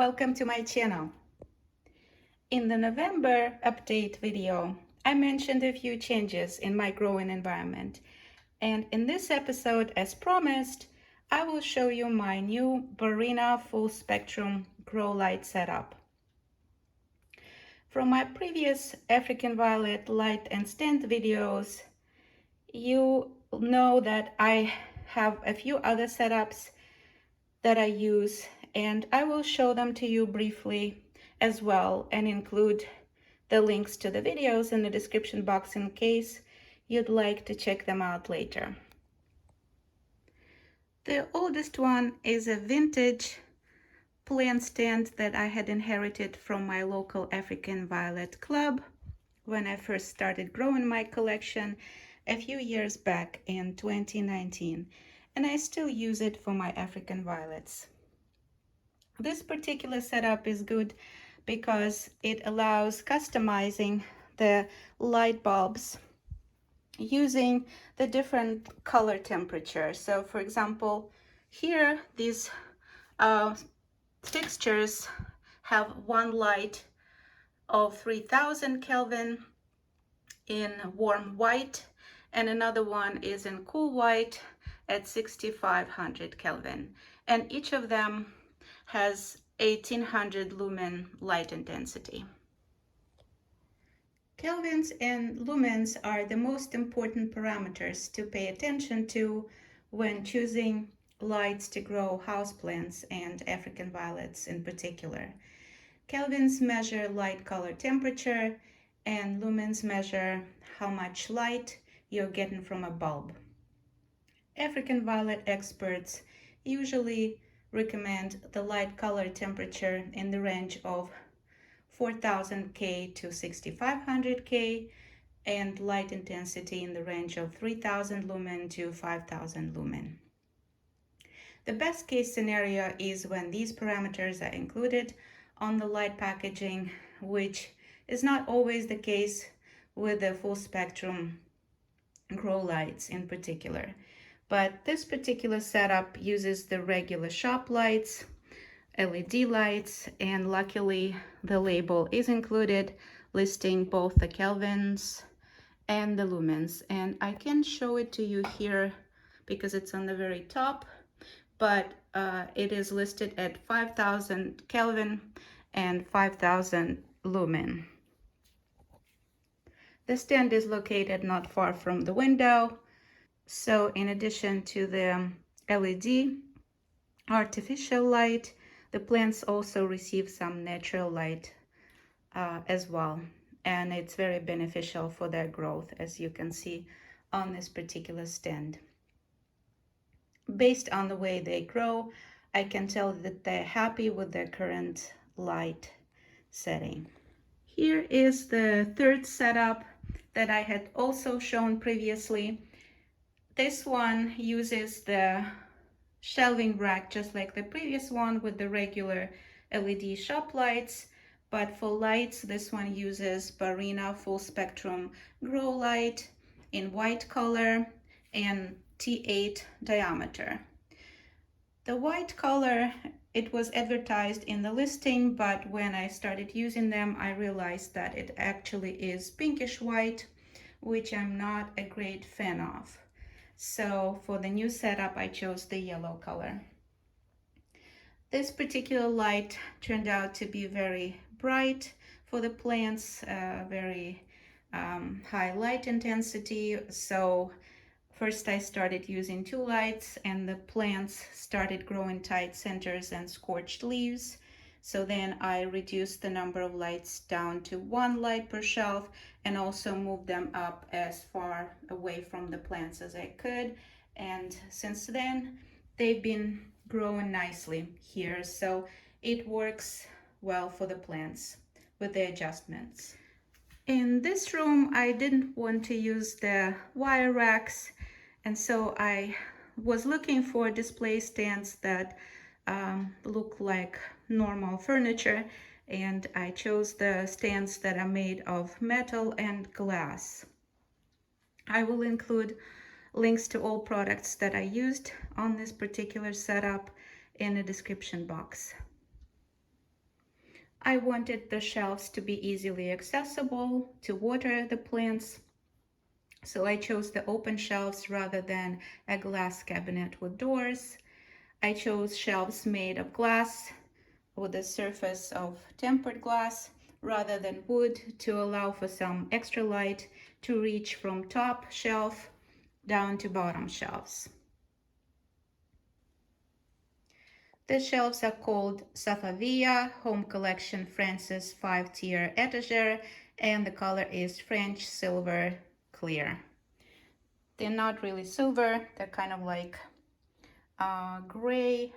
welcome to my channel. In the November update video, I mentioned a few changes in my growing environment, and in this episode, as promised, I will show you my new Barrina full spectrum grow light setup. From my previous African violet light and stand videos, you know that I have a few other setups that I use, and I will show them to you briefly as well and include the links to the videos in the description box in case you'd like to check them out later. The oldest one is a vintage plant stand that I had inherited from my local African Violet Club when I first started growing my collection a few years back in 2019, and I still use it for my African violets. This particular setup is good because it allows customizing the light bulbs using the different color temperature. So for example, here these fixtures have one light of 3000 Kelvin in warm white, and another one is in cool white at 6500 Kelvin, and each of them has 1800 lumen light intensity. Kelvins and lumens are the most important parameters to pay attention to when choosing lights to grow houseplants and African violets in particular. Kelvins measure light color temperature, and lumens measure how much light you're getting from a bulb. African violet experts usually recommend the light color temperature in the range of 4000 K to 6500 K and light intensity in the range of 3000 lumen to 5000 lumen. The best case scenario is when these parameters are included on the light packaging, which is not always the case with the full spectrum grow lights in particular. But this particular setup uses the regular shop lights, LED lights, and luckily the label is included listing both the kelvins and the lumens, and I can show it to you here because it's on the very top, but it is listed at 5000 Kelvin and 5000 lumen. The stand is located not far from the window, so in addition to the LED artificial light, the plants also receive some natural light as well, and it's very beneficial for their growth, as you can see on this particular stand. Based on the way they grow, I can tell that they're happy with their current light setting. Here is the third setup that I had also shown previously. This one uses the shelving rack just like the previous one with the regular LED shop lights, but for lights this one uses Barrina full spectrum grow light in white color and T8 diameter. The white color, it was advertised in the listing, but when I started using them I realized that it actually is pinkish white, which I'm not a great fan of. So for the new setup, I chose the yellow color. This particular light turned out to be very bright for the plants, very high light intensity. So first I started using two lights and the plants started growing tight centers and scorched leaves. So then I reduced the number of lights down to one light per shelf and also moved them up as far away from the plants as I could. And since then, they've been growing nicely here. So it works well for the plants with the adjustments. In this room, I didn't want to use the wire racks, and so I was looking for display stands that look like normal furniture, and I chose the stands that are made of metal and glass. I will include links to all products that I used on this particular setup in the description box. I wanted the shelves to be easily accessible to water the plants, so I chose the open shelves rather than a glass cabinet with doors. I chose shelves made of glass with a surface of tempered glass rather than wood to allow for some extra light to reach from top shelf down to bottom shelves. The shelves are called Safaviya Home Collection Francis 5-tier etagere, and the color is French silver clear. They're not really silver, they're kind of like gray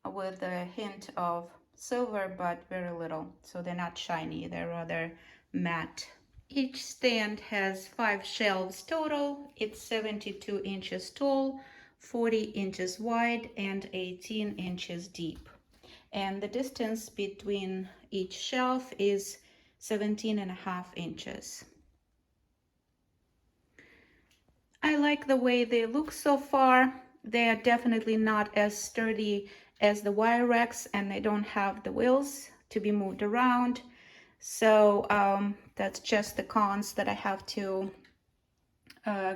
with a hint of silver, but very little. So they're not shiny, they're rather matte. Each stand has 5 shelves total. It's 72 inches tall, 40 inches wide, and 18 inches deep. And the distance between each shelf is 17.5 inches. I like the way they look so far. They are definitely not as sturdy as the wire racks, and they don't have the wheels to be moved around. So that's just the cons that I have to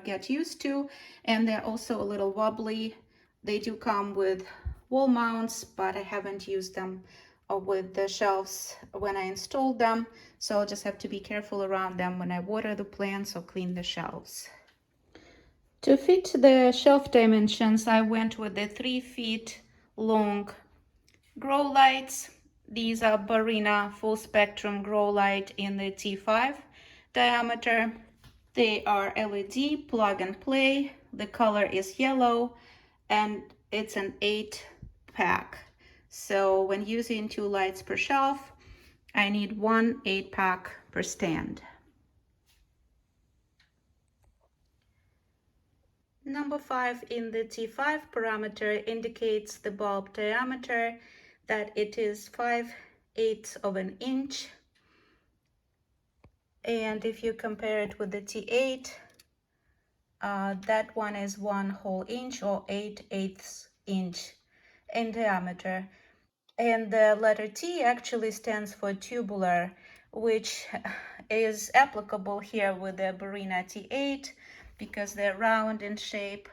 get used to. And they're also a little wobbly. They do come with wall mounts, but I haven't used them with the shelves when I installed them. So I'll just have to be careful around them when I water the plants or clean the shelves. To fit the shelf dimensions, I went with the 3 feet long grow lights. These are Barrina full spectrum grow light in the T5 diameter. They are LED plug and play. The color is yellow and it's an 8-pack. So when using 2 lights per shelf, I need 1 8-pack per stand. Number 5 in the T5 parameter indicates the bulb diameter, that it is 5/8 of an inch. And if you compare it with the T8, that one is 1 whole inch or 8/8 inch in diameter. And the letter T actually stands for tubular, which is applicable here with the Barrina T8 because they're round in shape,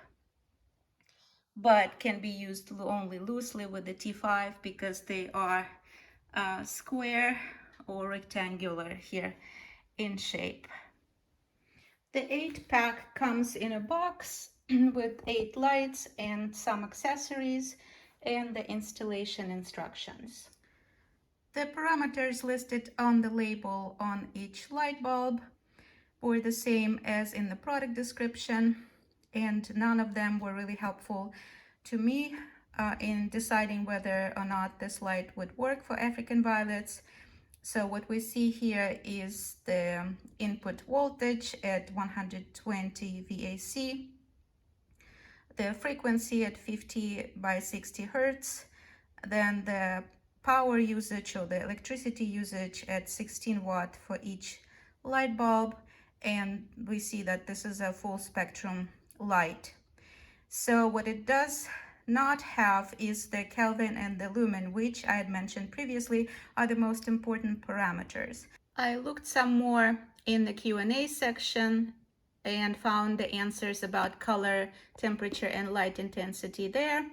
but can be used only loosely with the T5 because they are square or rectangular here in shape. The 8-pack comes in a box with 8 lights and some accessories and the installation instructions. The parameters listed on the label on each light bulb were the same as in the product description, and none of them were really helpful to me in deciding whether or not this light would work for African violets. So what we see here is the input voltage at 120 VAC, the frequency at 50 by 60 Hertz, then the power usage or the electricity usage at 16 watt for each light bulb, and we see that this is a full spectrum light. So what it does not have is the Kelvin and the lumen, which I had mentioned previously are the most important parameters. I looked some more in the Q&A section and found the answers about color, temperature, and light intensity there.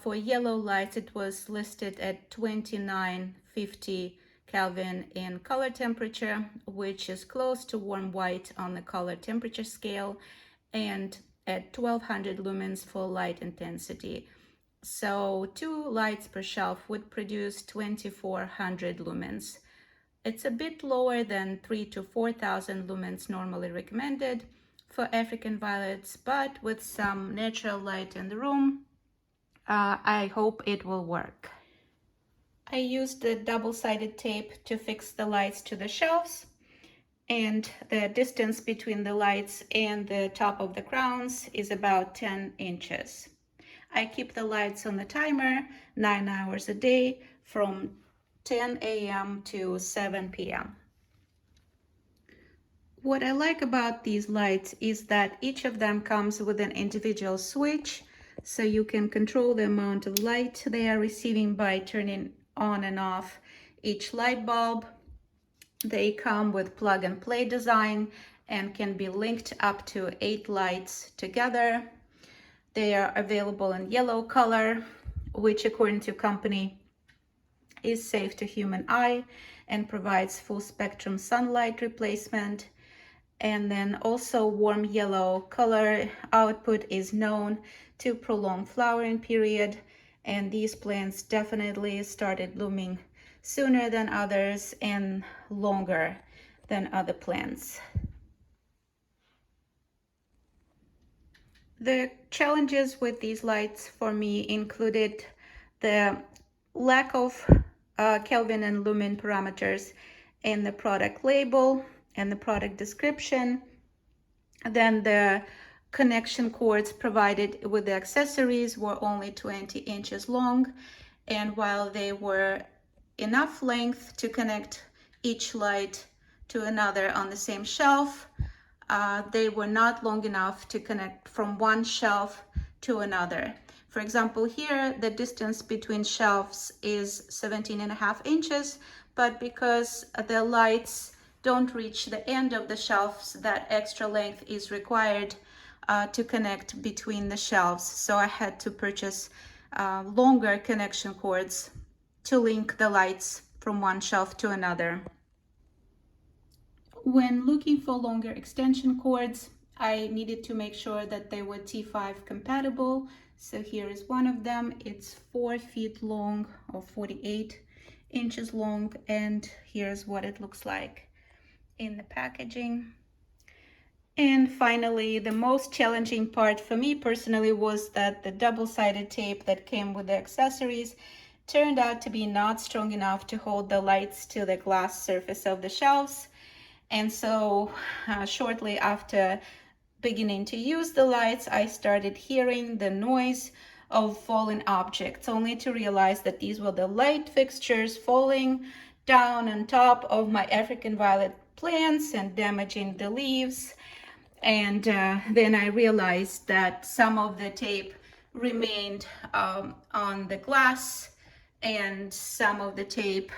For yellow lights, it was listed at 2950 Kelvin in color temperature, which is close to warm white on the color temperature scale, and at 1200 lumens for light intensity. So 2 lights per shelf would produce 2400 lumens. It's a bit lower than 3,000 to 4,000 lumens normally recommended for African violets, but with some natural light in the room, I hope it will work. I used the double-sided tape to fix the lights to the shelves, and the distance between the lights and the top of the crowns is about 10 inches. I keep the lights on the timer 9 hours a day from 10 a.m. to 7 p.m. What I like about these lights is that each of them comes with an individual switch, so you can control the amount of light they are receiving by turning on and off each light bulb. They come with plug and play design and can be linked up to 8 lights together. They are available in yellow color, which according to company is safe to human eye and provides full spectrum sunlight replacement. And then also warm yellow color output is known to prolong flowering period, and these plants definitely started blooming sooner than others and longer than other plants. The challenges with these lights for me included the lack of Kelvin and lumen parameters in the product label and the product description. Then the connection cords provided with the accessories were only 20 inches long, and while they were enough length to connect each light to another on the same shelf, they were not long enough to connect from one shelf to another. For example, here the distance between shelves is 17.5 inches, but because the lights don't reach the end of the shelves, that extra length is required to connect between the shelves. So I had to purchase longer connection cords to link the lights from one shelf to another. When looking for longer extension cords, I needed to make sure that they were T5 compatible. So here is one of them. It's 4 feet long or 48 inches long, and here's what it looks like in the packaging. And finally, the most challenging part for me personally was that the double-sided tape that came with the accessories turned out to be not strong enough to hold the lights to the glass surface of the shelves. And so shortly after beginning to use the lights, I started hearing the noise of falling objects, only to realize that these were the light fixtures falling down on top of my African violet plants and damaging the leaves. And then I realized that some of the tape remained on the glass, and some of the tape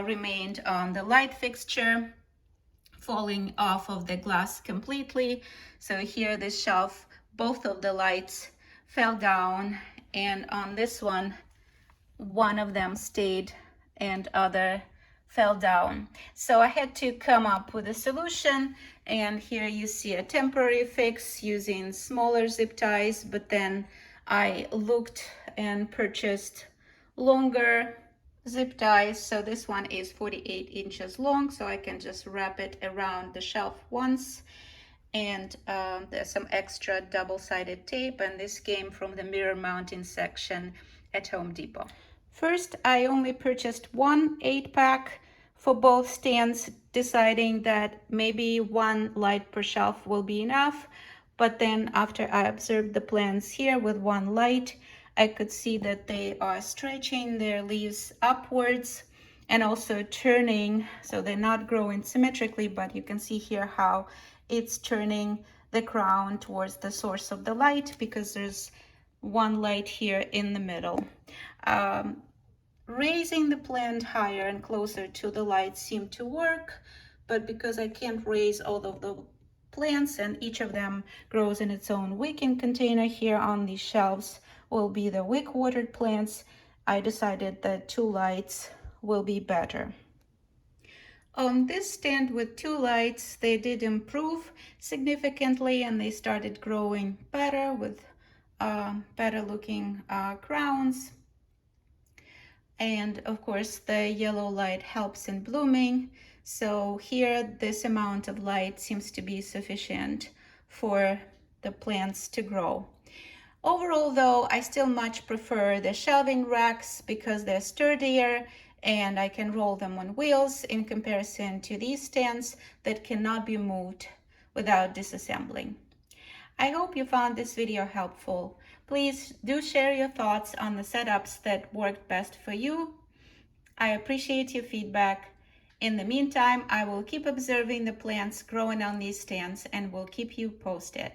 remained on the light fixture, falling off of the glass completely. So here, this shelf, both of the lights fell down, and on this one of them stayed and other fell down. So I had to come up with a solution, and here you see a temporary fix using smaller zip ties, but then I looked and purchased longer zip ties. So this one is 48 inches long, so I can just wrap it around the shelf once. And there's some extra double-sided tape, and this came from the mirror mounting section at Home Depot. First, I only purchased one 8-pack for both stands, deciding that maybe one light per shelf will be enough. But then after I observed the plants here with one light, I could see that they are stretching their leaves upwards and also turning, so they're not growing symmetrically, but you can see here how it's turning the crown towards the source of the light, because there's one light here in the middle. Raising the plant higher and closer to the light seemed to work, but because I can't raise all of the plants and each of them grows in its own wicking container, here on these shelves will be the wick watered plants, I decided that 2 lights will be better. On this stand with 2 lights, they did improve significantly, and they started growing better with better looking crowns. And of course, the yellow light helps in blooming. So here, this amount of light seems to be sufficient for the plants to grow. Overall, though, I still much prefer the shelving racks because they're sturdier and I can roll them on wheels in comparison to these stands that cannot be moved without disassembling. I hope you found this video helpful. Please do share your thoughts on the setups that worked best for you. I appreciate your feedback. In the meantime, I will keep observing the plants growing on these stands and will keep you posted.